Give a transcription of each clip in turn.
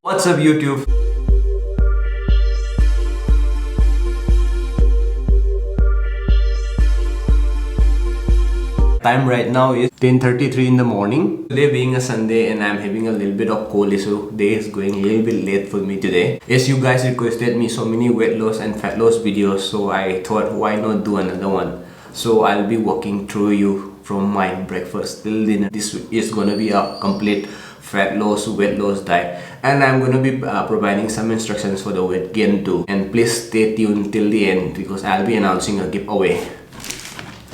What's up YouTube? Time right now is 10:33 in the morning. Today being a Sunday and I'm having a little bit of cold, so day is going a little bit late for me today. As you guys requested me so many weight loss and fat loss videos, so I thought why not do another one. So I'll be walking through you from my breakfast till dinner. This is gonna be a complete fat loss, weight loss diet, and I'm gonna be providing some instructions for the weight gain too. And please stay tuned till the end because I'll be announcing a giveaway.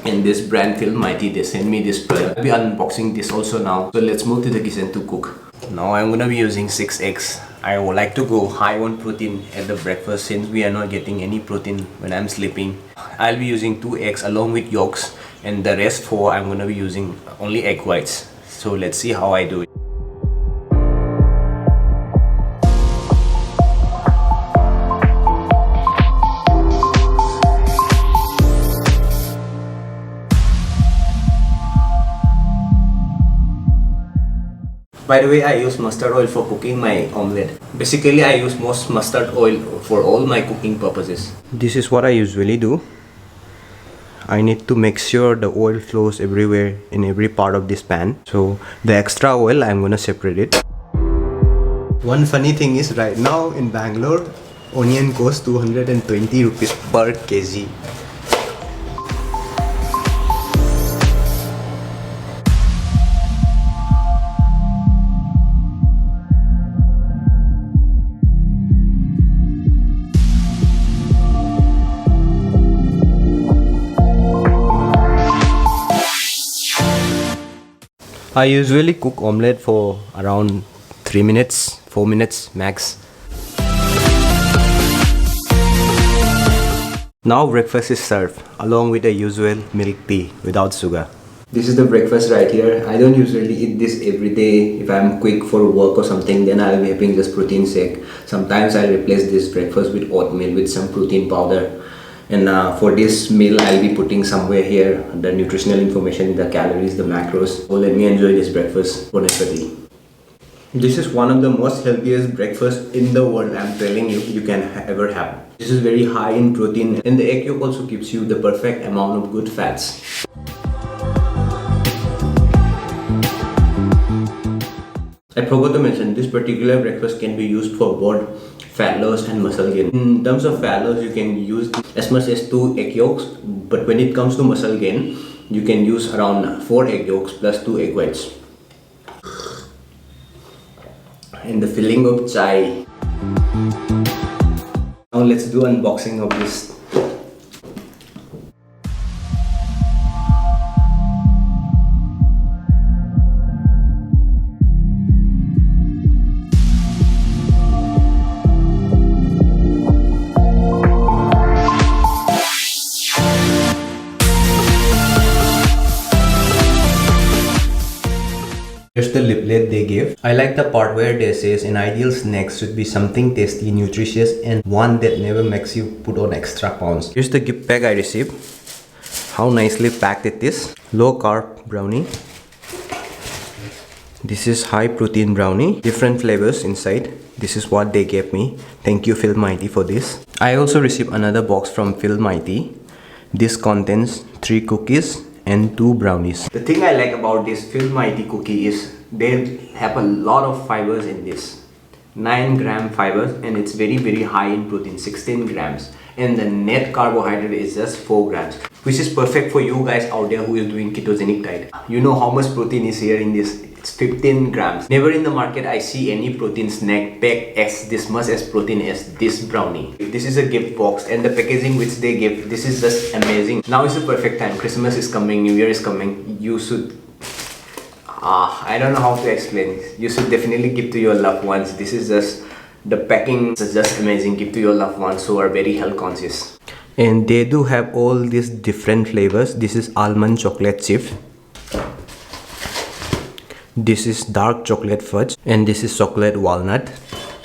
And this brand Feel Mighty, they sent me this product. I'll be unboxing this also now. So let's move to the kitchen to cook. Now I'm gonna be using 6 eggs. I would like to go high on protein at the breakfast since we are not getting any protein when I'm sleeping. I'll be using 2 eggs along with yolks, and the rest 4 I'm gonna be using only egg whites. So let's see how I do it. By the way, I use mustard oil for cooking my omelette. Basically, I use most mustard oil for all my cooking purposes. This is what I usually do. I need to make sure the oil flows everywhere in every part of this pan. So the extra oil, I'm gonna separate it. One funny thing is right now in Bangalore, onion costs 220 rupees per kg. I usually cook omelette for around 3 minutes, 4 minutes max. Now breakfast is served along with the usual milk tea without sugar. This is the breakfast right here. I don't usually eat this every day. If I'm quick for work or something, then I'll be having just protein shake. Sometimes I'll replace this breakfast with oatmeal with some protein powder. And for this meal, I'll be putting somewhere here the nutritional information, the calories, the macros. So let me enjoy this breakfast. Bon appetit. This is one of the most healthiest breakfasts in the world, I'm telling you, you can ever have. This is very high in protein, and the egg yolk also gives you the perfect amount of good fats. I forgot to mention, this particular breakfast can be used for both fat loss and muscle gain. In terms of fat loss, you can use as much as 2 egg yolks, but when it comes to muscle gain, you can use around 4 egg yolks plus 2 egg whites. And the filling of chai. Now let's do unboxing of this. Here's the leaflet they give. I like the part where they says an ideal snack should be something tasty, nutritious, and one that never makes you put on extra pounds. Here's the gift bag I received. How nicely packed it is. Low carb brownie. This is high protein brownie. Different flavors inside. This is what they gave me. Thank you Feel Mighty for this. I also received another box from Feel Mighty. This contains 3 cookies and 2 brownies. The thing I like about this Feel Mighty cookie is they have a lot of fibers in this. 9 gram fibers, and it's very high in protein, 16 grams. And the net carbohydrate is just 4 grams, which is perfect for you guys out there who is doing ketogenic diet. You know how much protein is here in this. It's 15 grams. Never in the market I see any protein snack packed as this much as protein as this brownie. This is a gift box, and the packaging which they give, this is just amazing. Now is the perfect time. Christmas is coming, New Year is coming. You should I don't know how to explain this. You should definitely give to your loved ones. This is just, the packing is just amazing. Give to your loved ones who are very health conscious. And they do have all these different flavors. This is almond chocolate chip. This is dark chocolate fudge, and this is chocolate walnut.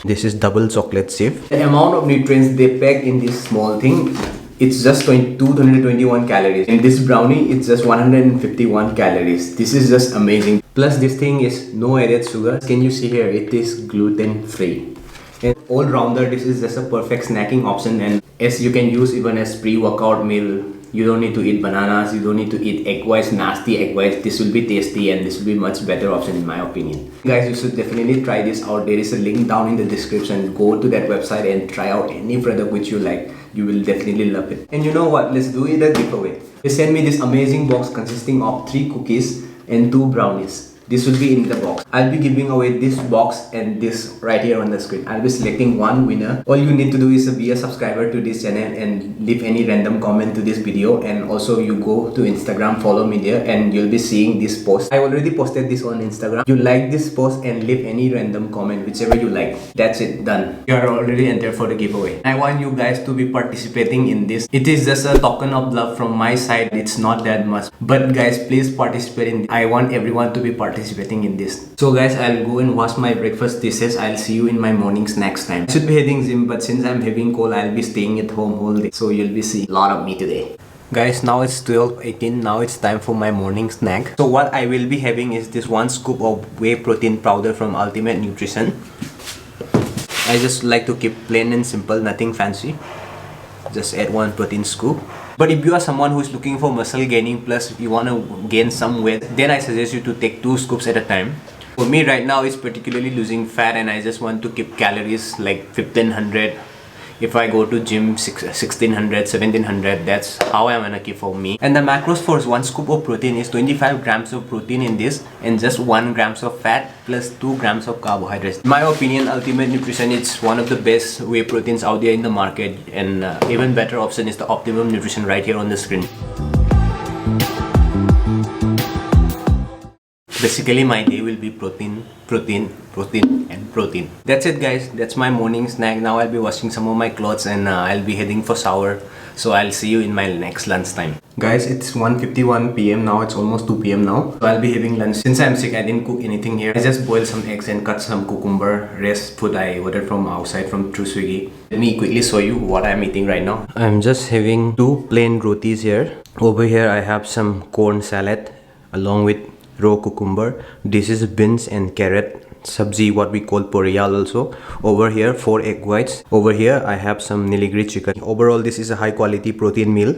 This is double chocolate chip. The amount of nutrients they pack in this small thing, it's just 221 calories. In this brownie, it's just 151 calories. This is just amazing. Plus this thing is no added sugar. Can you see here, it is gluten free. all-rounder. This is just a perfect snacking option, and as you can use even as pre-workout meal. You don't need to eat bananas, you don't need to eat egg whites, nasty egg whites. This will be tasty and this will be much better option in my opinion. Guys, you should definitely try this out. There is a link down in the description. Go to that website and try out any product which you like. You will definitely love it. And you know what? Let's do it a giveaway. They sent me this amazing box consisting of 3 cookies and 2 brownies. This will be in the box. I'll be giving away this box and this right here on the screen. I'll be selecting one winner. All you need to do is be a subscriber to this channel and leave any random comment to this video, and also you go to Instagram, follow me there, and you'll be seeing this post. I already posted this on Instagram. You like this post and leave any random comment, whichever you like. That's it, done. You are already entered for the giveaway. I want you guys to be participating in this. It is just a token of love from my side. It's not that much, but guys, please participate in this. I want everyone to be participating in this. So guys, I'll go and wash my breakfast dishes. I'll see you in my morning snacks time. I should be heading gym, but since I'm having cold, I'll be staying at home whole day. So you'll be seeing a lot of me today. Guys, now it's 12:18. Now it's time for my morning snack. So what I will be having is this 1 scoop of whey protein powder from Ultimate Nutrition. I just like to keep plain and simple, nothing fancy. Just add 1 protein scoop. But if you are someone who is looking for muscle gaining plus you want to gain some weight, then I suggest you to take 2 scoops at a time. For me right now, it's particularly losing fat and I just want to keep calories like 1500. If I go to gym 1600, 1700, that's how I'm gonna keep for me. And the macros for 1 scoop of protein is 25 grams of protein in this and just 1 grams of fat plus 2 grams of carbohydrates. In my opinion, Ultimate Nutrition is one of the best whey proteins out there in the market, and even better option is the Optimum Nutrition right here on the screen. Basically my day will be protein, protein, protein and protein. That's it guys, that's my morning snack. Now I'll be washing some of my clothes and I'll be heading for shower. So I'll see you in my next lunch time. Guys, it's 1:51 p.m. now, it's almost 2 p.m. now. So I'll be having lunch. Since I'm sick, I didn't cook anything here. I just boiled some eggs and cut some cucumber. Rest food I ordered from outside from through Swiggy. Let me quickly show you what I'm eating right now. I'm just having 2 plain rotis here. Over here I have some corn salad along with raw cucumber. This is beans and carrot sabzi, what we call poriyal also. Over here 4 egg whites. Over here I have some nilgiri chicken. Overall this is a high quality protein meal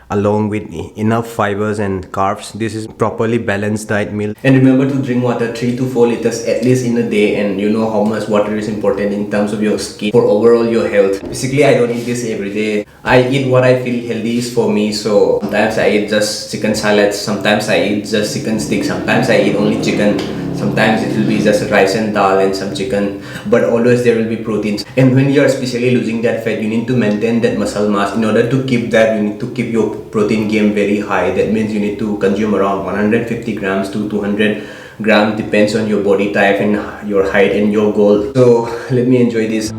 along with enough fibers and carbs. This is properly balanced diet meal. And remember to drink water 3 to 4 liters at least in a day, and you know how much water is important in terms of your skin for overall your health. Basically I don't eat this every day. I eat what I feel healthy is for me. So sometimes I eat just chicken salads, sometimes I eat just chicken sticks, sometimes I eat only chicken, sometimes it will be just rice and dal and some chicken, but always there will be proteins. And when you are especially losing that fat, you need to maintain that muscle mass. In order to keep that, you need to keep your protein game very high. That means you need to consume around 150 grams to 200 grams, depends on your body type and your height and your goal. So let me enjoy this.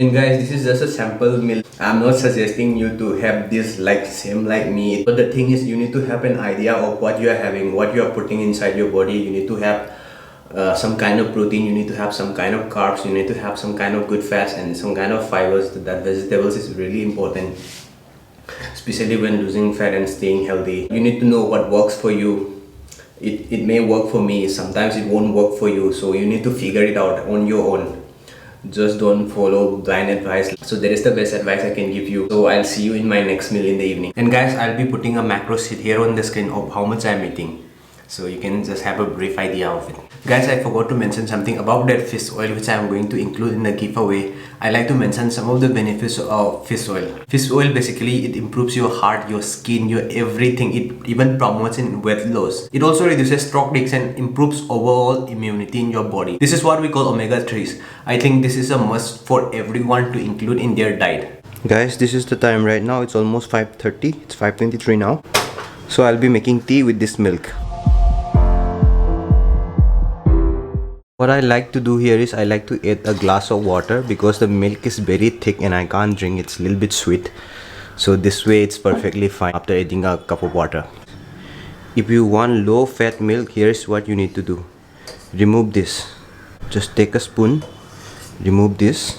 And guys, this is just a sample meal. I'm not suggesting you to have this like same like me, but the thing is you need to have an idea of what you are having, what you are putting inside your body. You need to have some kind of protein, you need to have some kind of carbs, you need to have some kind of good fats and some kind of fibers. That vegetables is really important, especially when losing fat and staying healthy. You need to know what works for you. It may work for me, sometimes it won't work for you, so you need to figure it out on your own. Just don't follow blind advice. So that is the best advice I can give you. So I'll see you in my next meal in the evening. And guys, I'll be putting a macro sheet here on the screen of how much I'm eating, so you can just have a brief idea of it. Guys, I forgot to mention something about that fish oil which I'm going to include in the giveaway. I like to mention some of the benefits of fish oil. Fish oil basically it improves your heart, your skin, your everything. It even promotes in weight loss. It also reduces stroke risks and improves overall immunity in your body. This is what we call omega-3s. I think this is a must for everyone to include in their diet. Guys, this is the time right now. It's almost 5:30. It's 5:23 now. So I'll be making tea with this milk. What I like to do here is I like to add a glass of water because the milk is very thick and I can't drink. It's a little bit sweet. So this way it's perfectly fine after adding a cup of water. If you want low fat milk, here's what you need to do. Remove this. Just take a spoon, remove this.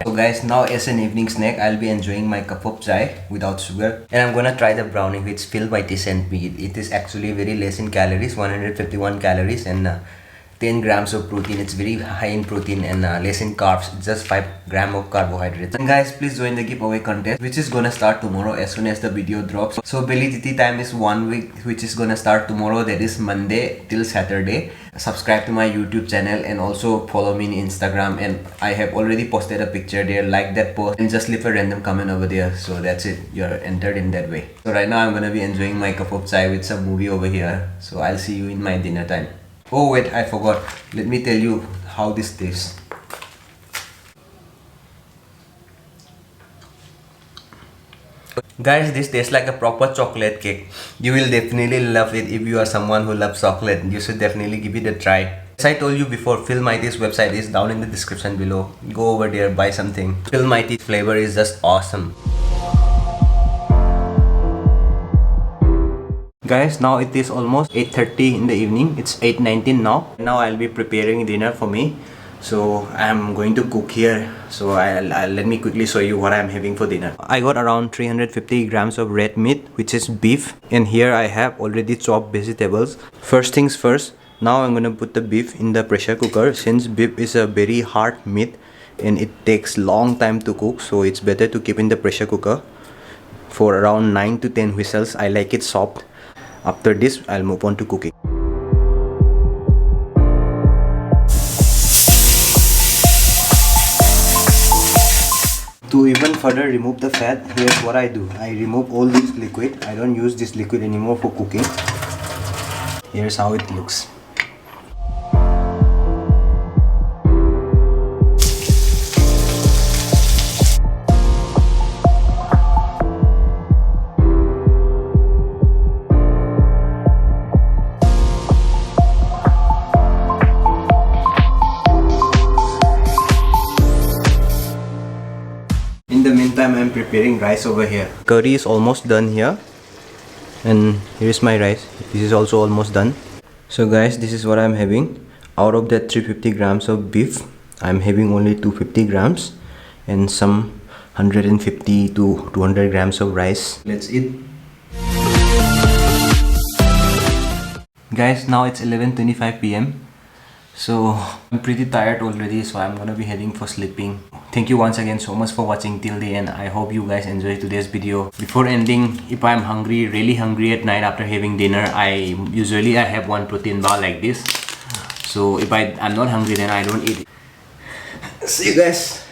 So Guys, now as an evening snack, I'll be enjoying my cup of chai without sugar, and I'm gonna try the brownie which Phil Whitey sent me. It is actually very less in calories, 151 calories, and 10 grams of protein. It's very high in protein and less in carbs. It's just 5 grams of carbohydrates. And guys, please join the giveaway contest, which is gonna start tomorrow as soon as the video drops. So validity time is 1 week, which is gonna start tomorrow, that is Monday till Saturday. Subscribe to my YouTube channel and also follow me in Instagram, and I have already posted a picture there. Like that post and just leave a random comment over there. So that's it, you're entered in that way. So right now I'm gonna be enjoying my cup of chai with some movie over here. So I'll see you in my dinner time. Oh wait, I forgot. Let me tell you how this tastes. Guys, this tastes like a proper chocolate cake. You will definitely love it if you are someone who loves chocolate. You should definitely give it a try. As I told you before, Phil Mighty's website is down in the description below. Go over there, buy something. Phil Mighty's flavor is just awesome. Guys, now it is almost 8:30 in the evening. It's 8:19 now. Now I'll be preparing dinner for me. So I'm going to cook here. So let me quickly show you what I'm having for dinner. I got around 350 grams of red meat, which is beef. And here I have already chopped vegetables. First things first, now I'm gonna put the beef in the pressure cooker. Since beef is a very hard meat and it takes long time to cook, so it's better to keep in the pressure cooker for around 9 to 10 whistles. I like it soft. After this, I'll move on to cooking. To even further remove the fat, here's what I do. I remove all this liquid. I don't use this liquid anymore for cooking. Here's how it looks. In the meantime, I'm preparing rice over here. Curry is almost done here. And here's my rice. This is also almost done. So guys, this is what I'm having. Out of that 350 grams of beef, I'm having only 250 grams and some 150 to 200 grams of rice. Let's eat. Guys, now it's 11:25 p.m. So I'm pretty tired already, so I'm gonna be heading for sleeping. Thank you once again so much for watching till the end. I hope you guys enjoyed today's video. Before ending, if I'm hungry, really hungry at night after having dinner, I usually have one protein bar like this. So if I'm not hungry, then I don't eat it. See you guys.